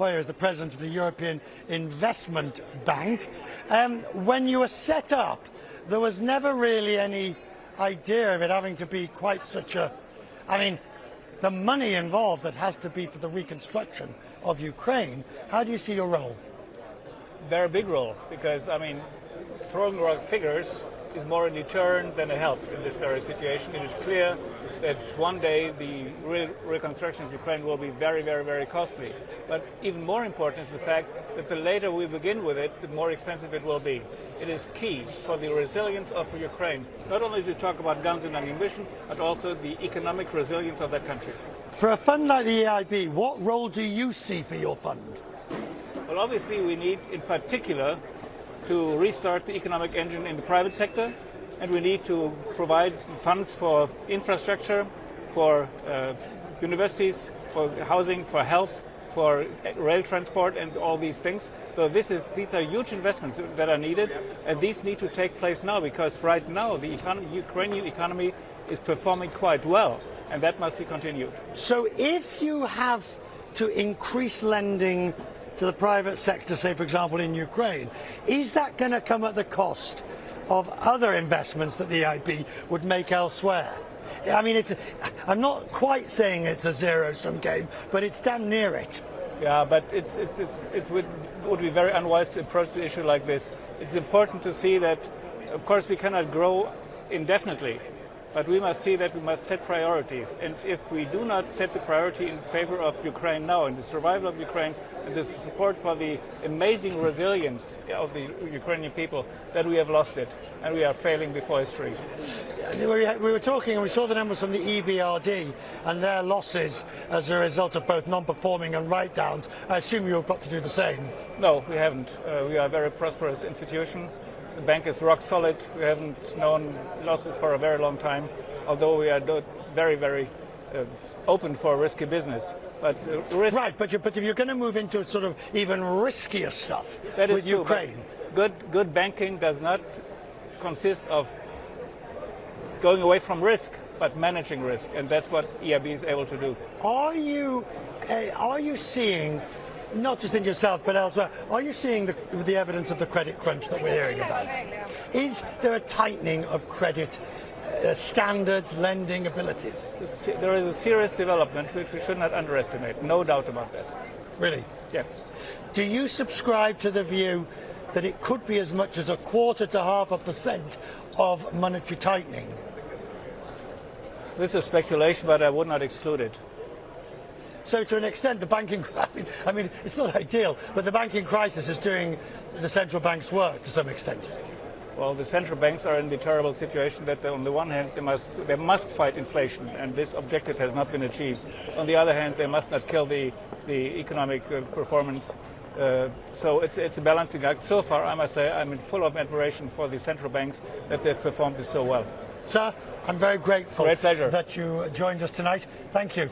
Hoyer is the president of the European Investment Bank. When you were set up, there was never really any idea of it having to be quite such a... I mean, the money involved that has to be for the reconstruction of Ukraine. How do you see your role? Very big role, because, I mean, throwing around figures is more a deterrent than a help in this very situation. It is clear that one day the reconstruction of Ukraine will be very, very, very costly. But even more important is the fact that the later we begin with it, the more expensive it will be. It is key for the resilience of Ukraine, not only to talk about guns and ammunition, but also the economic resilience of that country. For a fund like the EIB, what role do you see for your fund? Well, obviously we need, in particular, to restart the economic engine in the private sector, and we need to provide funds for infrastructure, for universities, for housing, for health, for rail transport and all these things. So these are huge investments that are needed, and these need to take place now, because right now the Ukrainian economy is performing quite well, and that must be continued. So if you have to increase lending to the private sector, say for example in Ukraine, is that going to come at the cost of other investments that the EIB would make elsewhere? I mean, I'm not quite saying it's a zero-sum game, but it's damn near it. Yeah, but it would be very unwise to approach the issue like this. It's important to see that, of course, we cannot grow indefinitely, but we must see that we must set priorities. And if we do not set the priority in favor of Ukraine now, and the survival of Ukraine, and the support for the amazing resilience of the Ukrainian people, then we have lost it, and we are failing before history. We were talking, and we saw the numbers from the EBRD and their losses as a result of both non-performing and write-downs. I assume you've got to do the same. No, we haven't. We are a very prosperous institution. The bank is rock solid. We haven't known losses for a very long time, although we are very, very open for risky business. But right, but if you're going to move into sort of even riskier stuff with true, Ukraine, good banking does not consist of going away from risk, but managing risk, and that's what EIB is able to do. Are you seeing, not just in yourself but elsewhere, are you seeing the evidence of the credit crunch that we're hearing about? Is there a tightening of credit standards, lending abilities? There is a serious development which we should not underestimate, no doubt about that. Really? Yes. Do you subscribe to the view that it could be as much as 1/4 to 1/2% of monetary tightening? This is speculation, but I would not exclude it. So to an extent, the banking, I mean, it's not ideal, but the banking crisis is doing the central bank's work to some extent. Well, the central banks are in the terrible situation that on the one hand they must fight inflation, and this objective has not been achieved. On the other hand, they must not kill the economic performance. So it's a balancing act. So far, I must say, I'm in full of admiration for the central banks that they've performed this so well. Sir, I'm very grateful Great pleasure. that you joined us tonight. Thank you.